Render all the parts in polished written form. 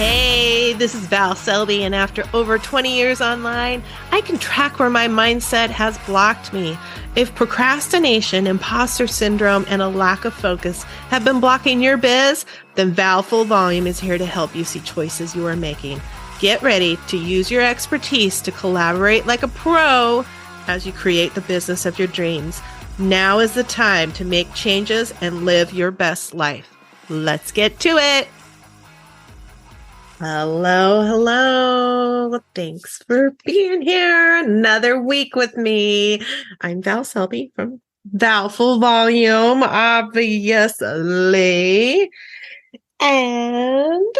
Hey, this is Val Selby, and after over 20 years online, I can track where my mindset has blocked me. If procrastination, imposter syndrome, and a lack of focus have been blocking your biz, then Val Full Volume is here to help you see choices you are making. Get ready to use your expertise to collaborate like a pro as you create the business of your dreams. Now is the time to make changes and live your best life. Let's get to it. Hello. Thanks for being here another week with me. I'm Val Selby from Val Full Volume, obviously. And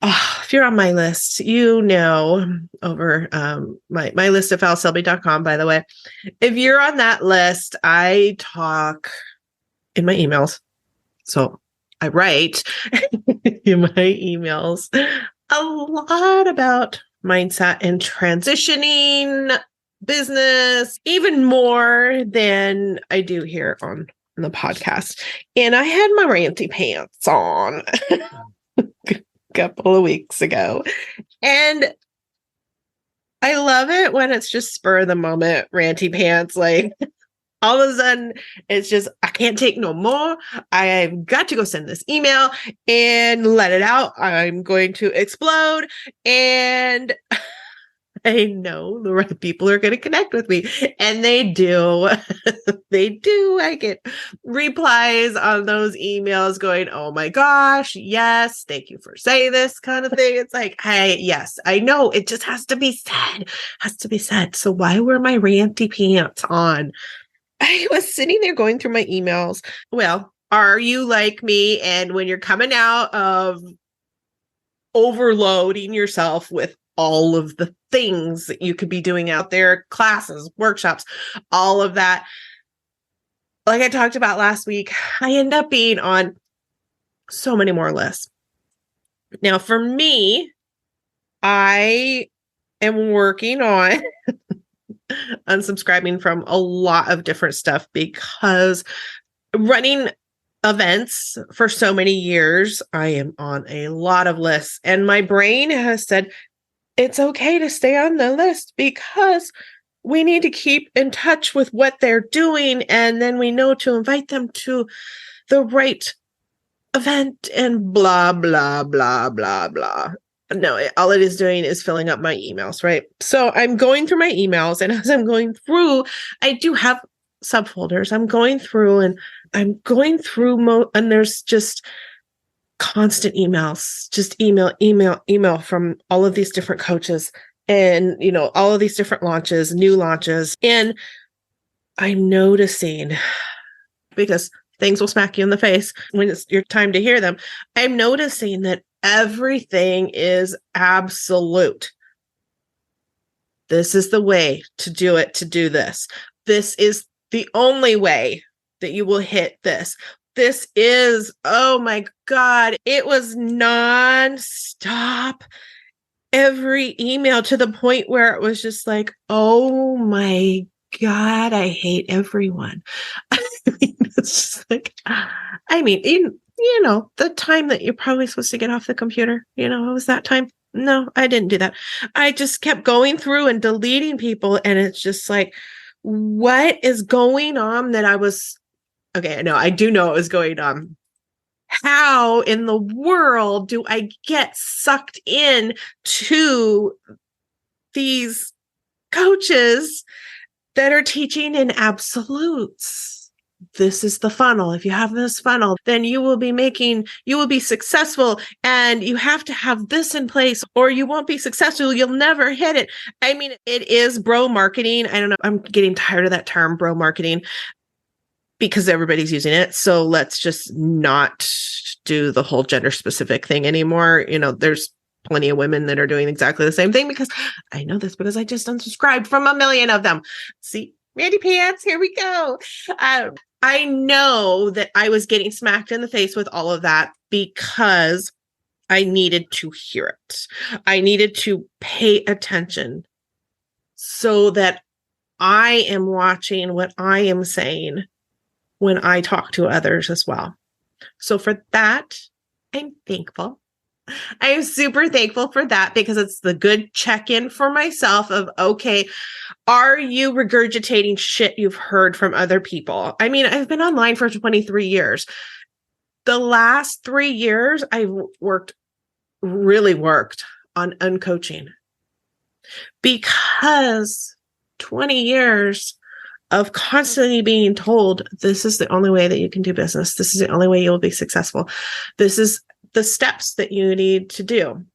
if you're on my list, you know, over my list at valselby.com, by the way. If you're on that list, I talk in my emails. So I write in my emails a lot about mindset and transitioning business, even more than I do here on the podcast. And I had my ranty pants on a couple of weeks ago. And I love it when it's just spur of the moment ranty pants, like all of a sudden, it's just, I can't take no more. I've got to go send this email and let it out. I'm going to explode. And I know the right people are going to connect with me. And they do. They do. I get replies on those emails going, oh my gosh, yes, thank you for saying this kind of thing. It's like, hey, yes, I know. It just has to be said. Has to be said. So why were my ranty pants on? I was sitting there going through my emails. Well, are you like me? And when you're coming out of overloading yourself with all of the things that you could be doing out there, classes, workshops, all of that, like I talked about last week, I end up being on so many more lists. Now, for me, I am working on unsubscribing from a lot of different stuff because running events for so many years, I am on a lot of lists, and my brain has said it's okay to stay on the list because we need to keep in touch with what they're doing, and then we know to invite them to the right event and blah, blah, blah, blah, blah. No, all it is doing is filling up my emails, right? So I'm going through my emails, and as I'm going through, I do have subfolders. I'm going through and and there's just constant emails, just email from all of these different coaches and, you know, all of these different launches, new launches. And I'm noticing, because things will smack you in the face when it's your time to hear them, I'm noticing that everything is absolute. This is the way to do it, to do this. This is the only way that you will hit this. This is, oh my God, it was nonstop. Every email, to the point where it was just like, oh my God, I hate everyone. It's just like, you know, the time that you're probably supposed to get off the computer, you know, it was that time. No, I didn't do that. I just kept going through and deleting people. And it's just like, what is going on that I do know what was going on. How in the world do I get sucked in to these coaches that are teaching in absolutes? This is the funnel. If you have this funnel, then you will be successful, and you have to have this in place or you won't be successful. You'll never hit it. I mean, it is bro marketing. I don't know. I'm getting tired of that term, bro marketing, because everybody's using it. So let's just not do the whole gender specific thing anymore. You know, there's plenty of women that are doing exactly the same thing, because I know this because I just unsubscribed from a million of them. See, Randy Pants, here we go. I know that I was getting smacked in the face with all of that because I needed to hear it. I needed to pay attention so that I am watching what I am saying when I talk to others as well. So for that, I'm thankful. I am super thankful for that because it's the good check-in for myself of, okay, are you regurgitating shit you've heard from other people? I mean, I've been online for 23 years. The last 3 years, I've really worked on uncoaching because 20 years of constantly being told, this is the only way that you can do business. This is the only way you'll be successful. This is the steps that you need to do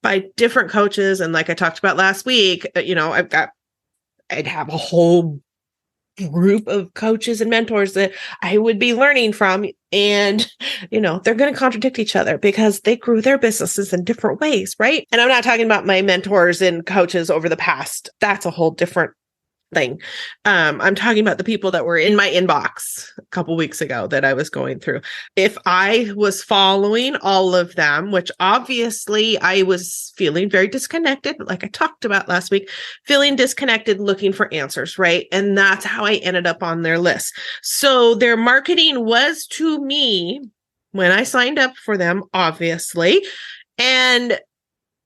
by different coaches. And like I talked about last week, I'd have a whole group of coaches and mentors that I would be learning from. And, they're going to contradict each other because they grew their businesses in different ways, right? And I'm not talking about my mentors and coaches over the past. That's a whole different thing. I'm talking about the people that were in my inbox a couple weeks ago that I was going through. If I was following all of them, which obviously I was feeling very disconnected, like I talked about last week, feeling disconnected, looking for answers, right? And that's how I ended up on their list. So their marketing was to me when I signed up for them, obviously. And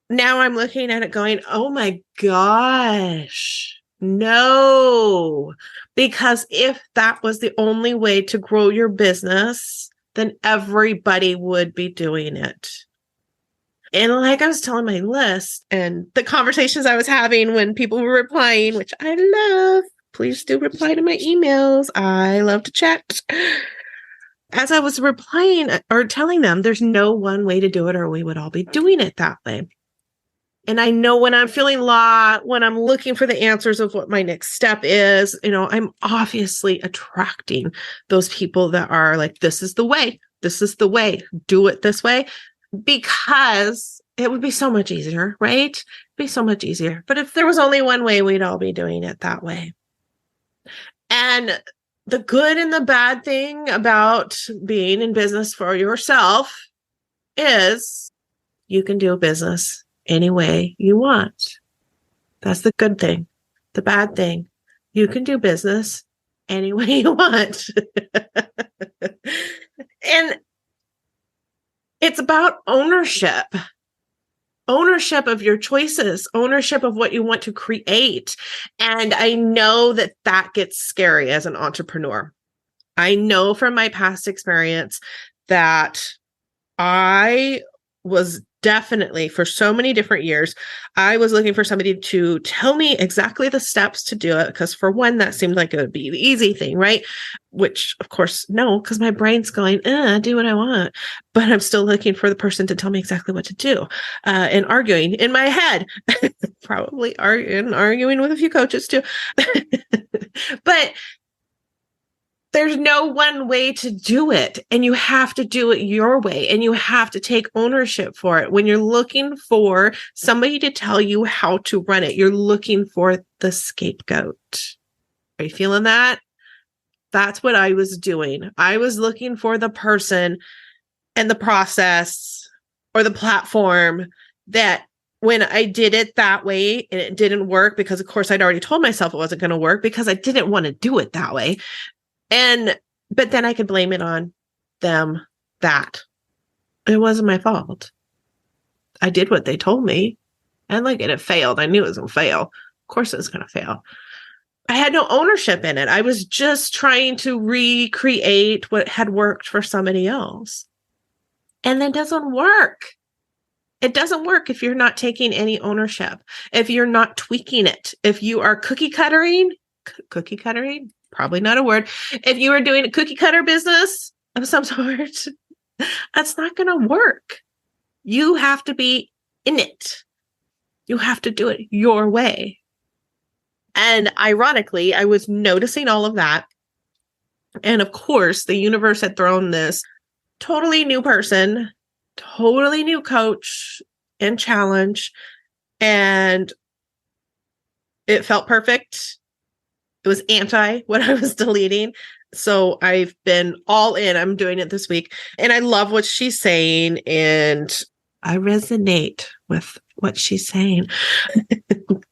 now I'm looking at it going, oh my gosh. No, because if that was the only way to grow your business, then everybody would be doing it. And like I was telling my list and the conversations I was having when people were replying, which I love, please do reply to my emails. I love to chat. As I was replying or telling them, there's no one way to do it, or we would all be doing it that way. And I know when I'm feeling lost, when I'm looking for the answers of what my next step is, I'm obviously attracting those people that are like, this is the way. This is the way. Do it this way. Because it would be so much easier, right? It'd be so much easier. But if there was only one way, we'd all be doing it that way. And the good and the bad thing about being in business for yourself is you can do a business any way you want. That's the good thing. The bad thing, you can do business any way you want. And it's about ownership of your choices, ownership of what you want to create. And I know that that gets scary as an entrepreneur. I know from my past experience that I was definitely, for so many different years, I was looking for somebody to tell me exactly the steps to do it. Because for one, that seemed like it would be the easy thing, right? Which, of course, no, because my brain's going, do what I want. But I'm still looking for the person to tell me exactly what to do, and arguing in my head, probably arguing with a few coaches too. But there's no one way to do it, and you have to do it your way, and you have to take ownership for it. When you're looking for somebody to tell you how to run it, you're looking for the scapegoat. Are you feeling that? That's what I was doing. I was looking for the person and the process or the platform that when I did it that way and it didn't work, because of course I'd already told myself it wasn't going to work because I didn't want to do it that way. But then I could blame it on them that it wasn't my fault. I did what they told me, and it failed. I knew it was going to fail. Of course it was going to fail. I had no ownership in it. I was just trying to recreate what had worked for somebody else. And that doesn't work. It doesn't work if you're not taking any ownership, if you're not tweaking it, if you are cookie cuttering, probably not a word. If you are doing a cookie cutter business of some sort, that's not going to work. You have to be in it. You have to do it your way. And ironically, I was noticing all of that. And of course, the universe had thrown this totally new person, totally new coach and challenge. And it felt perfect. It was anti what I was deleting. So I've been all in. I'm doing it this week. And I love what she's saying. And I resonate with what she's saying.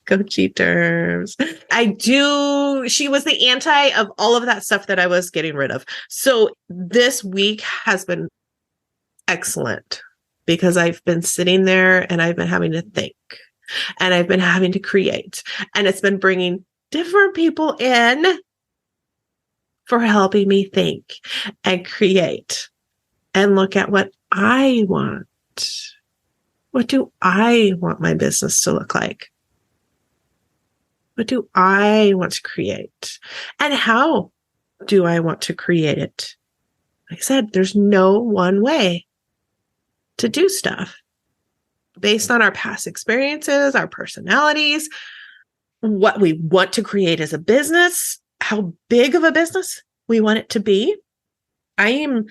Coachy terms. I do. She was the anti of all of that stuff that I was getting rid of. So this week has been excellent. because I've been sitting there and I've been having to think and I've been having to create, and it's been bringing different people in for helping me think and create and look at what I want. What do I want my business to look like? What do I want to create? And how do I want to create it? Like I said, there's no one way to do stuff based on our past experiences, our personalities, what we want to create as a business, how big of a business we want it to be. I am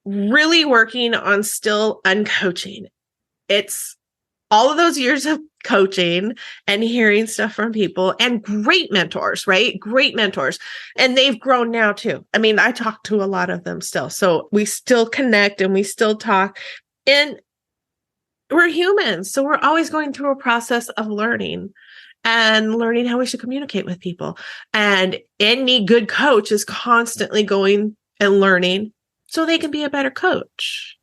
really working on still uncoaching. It's all of those years of coaching and hearing stuff from people and great mentors, right? Great mentors. And they've grown now too. I mean, I talk to a lot of them still. So we still connect and we still talk, and we're humans. So we're always going through a process of learning and learning how we should communicate with people. And any good coach is constantly going and learning so they can be a better coach.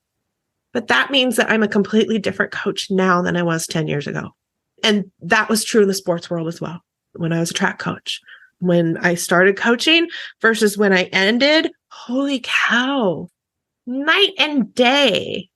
But that means that I'm a completely different coach now than I was 10 years ago. And that was true in the sports world as well. When I was a track coach, when I started coaching versus when I ended, holy cow, night and day.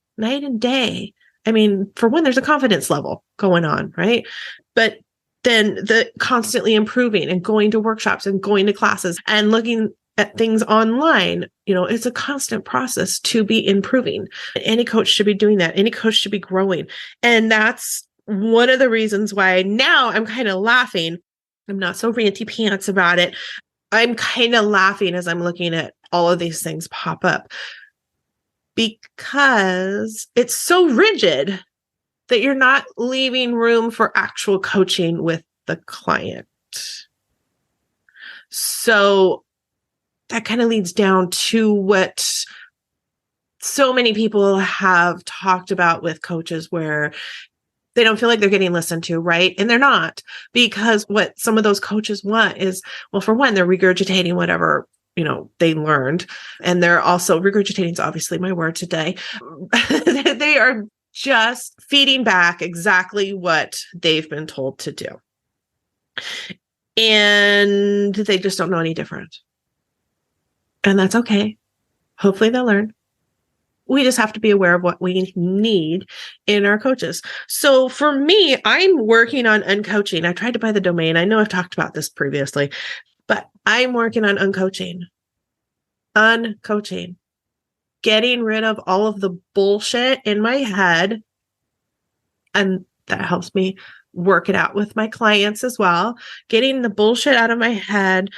I mean, for one, there's a confidence level going on, right? But then the constantly improving and going to workshops and going to classes and looking at things online, it's a constant process to be improving. Any coach should be doing that. Any coach should be growing. And that's one of the reasons why now I'm kind of laughing. I'm not so ranty pants about it. I'm kind of laughing as I'm looking at all of these things pop up because it's so rigid that you're not leaving room for actual coaching with the client. So that kind of leads down to what so many people have talked about with coaches, where they don't feel like they're getting listened to, right? And they're not, because what some of those coaches want is, well, for one, they're regurgitating whatever, they learned. And they're also, regurgitating is obviously my word today. They are just feeding back exactly what they've been told to do. And they just don't know any different. And that's okay. Hopefully they'll learn. We just have to be aware of what we need in our coaches. So for me, I'm working on uncoaching. I tried to buy the domain. I know I've talked about this previously, but I'm working on uncoaching. Uncoaching. Getting rid of all of the bullshit in my head. And that helps me work it out with my clients as well. Getting the bullshit out of my head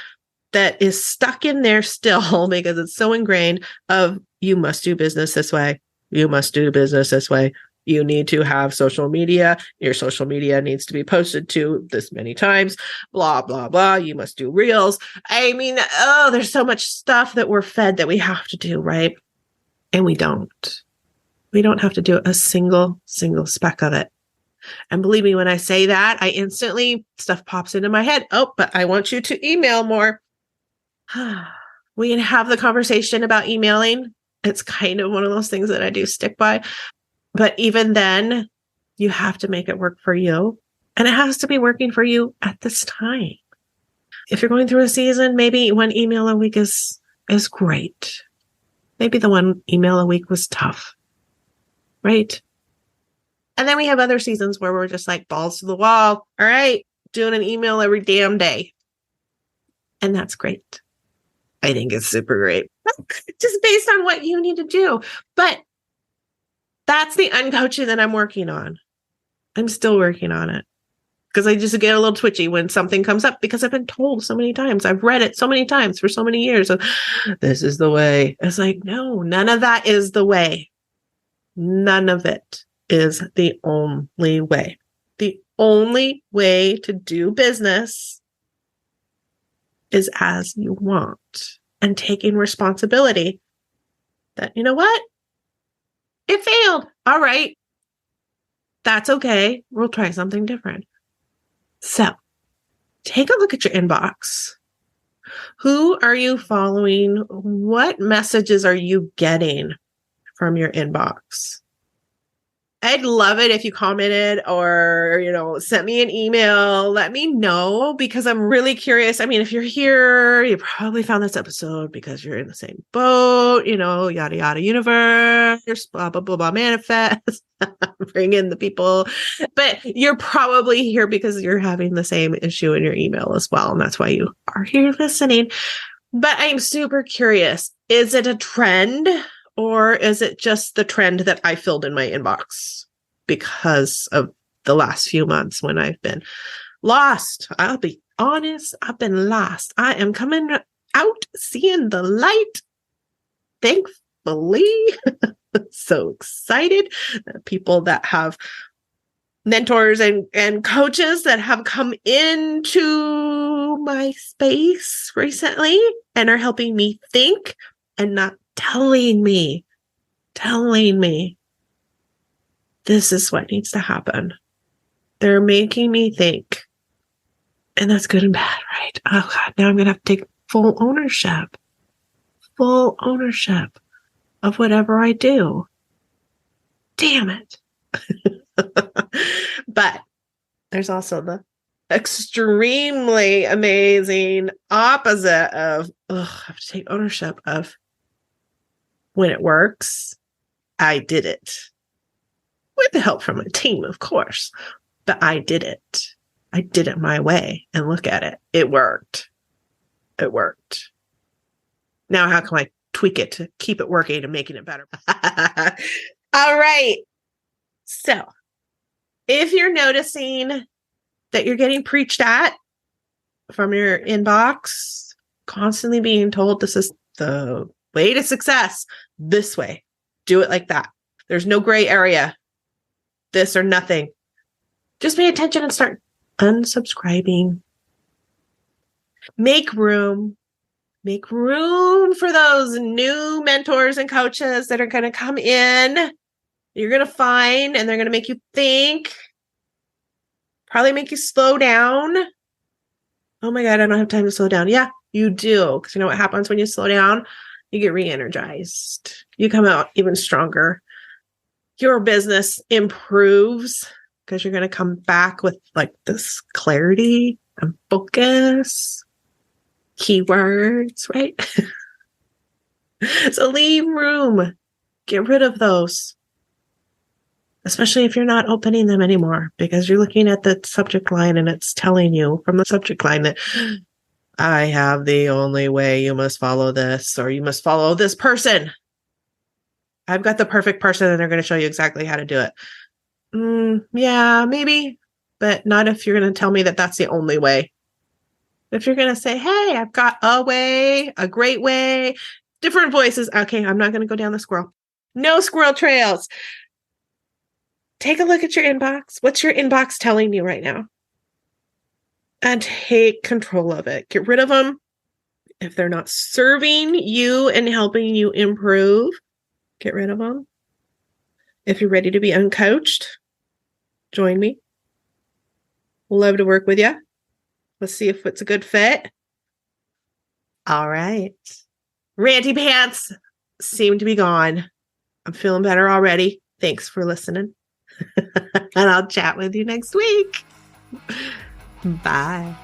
that is stuck in there still because it's so ingrained of, you must do business this way. You must do business this way. You need to have social media. Your social media needs to be posted to this many times, blah, blah, blah. You must do reels. I mean, there's so much stuff that we're fed that we have to do, right? And we don't. We don't have to do a single speck of it. And believe me, when I say that, I instantly, stuff pops into my head. Oh, but I want you to email more. We can have the conversation about emailing. It's kind of one of those things that I do stick by. But even then, you have to make it work for you. And it has to be working for you at this time. If you're going through a season, maybe one email a week is great. Maybe the one email a week was tough, right? And then we have other seasons where we're just like balls to the wall. All right, doing an email every damn day. And that's great. I think it's super great. Just based on what you need to do. But that's the uncoaching that I'm working on. I'm still working on it. Because I just get a little twitchy when something comes up, because I've been told so many times. I've read it so many times for so many years. Of, this is the way. It's like, no, none of that is the way. None of it is the only way. The only way to do business is as you want, and taking responsibility that, you know what? It failed. All right. That's okay. We'll try something different. So take a look at your inbox. Who are you following? What messages are you getting from your inbox? I'd love it if you commented or, sent me an email. Let me know because I'm really curious. I mean, if you're here, you probably found this episode because you're in the same boat, yada, yada, universe, blah, blah, blah, blah, manifest, bring in the people. But you're probably here because you're having the same issue in your email as well. And that's why you are here listening. But I'm super curious. Is it a trend? Or is it just the trend that I filled in my inbox because of the last few months when I've been lost? I'll be honest, I've been lost. I am coming out, seeing the light. Thankfully, so excited. People that have mentors and coaches that have come into my space recently and are helping me think and not telling me this is what needs to happen. They're making me think. And that's good and bad, right? Oh God, now I'm going to have to take full ownership of whatever I do. Damn it. But there's also the extremely amazing opposite of, I have to take ownership of. When it works, I did it. With the help from a team, of course. But I did it. I did it my way. And look at it. It worked. It worked. Now, how can I tweak it to keep it working and making it better? All right. So, if you're noticing that you're getting preached at from your inbox, constantly being told this is the way to success, this way, do it like that. There's no gray area, this or nothing. Just pay attention and start unsubscribing. Make room for those new mentors and coaches that are going to come in. You're going to find, and they're going to make you think, probably make you slow down. Oh my God, I don't have time to slow down. Yeah, you do. Because you know what happens when you slow down? You get re-energized. You come out even stronger. Your business improves because you're going to come back with like this clarity and focus, keywords, right? So leave room. Get rid of those. Especially if you're not opening them anymore because you're looking at the subject line and it's telling you from the subject line that I have the only way, you must follow this, or you must follow this person. I've got the perfect person and they're going to show you exactly how to do it. Yeah, maybe, but not if you're going to tell me that that's the only way. If you're going to say, hey, I've got a way, a great way, different voices. Okay, I'm not going to go down the squirrel. No squirrel trails. Take a look at your inbox. What's your inbox telling you right now? And take control of it. Get rid of them. If they're not serving you and helping you improve, get rid of them. If you're ready to be uncoached, join me. Love to work with you. Let's see if it's a good fit. All right. Ranty pants seem to be gone. I'm feeling better already. Thanks for listening. And I'll chat with you next week. Bye.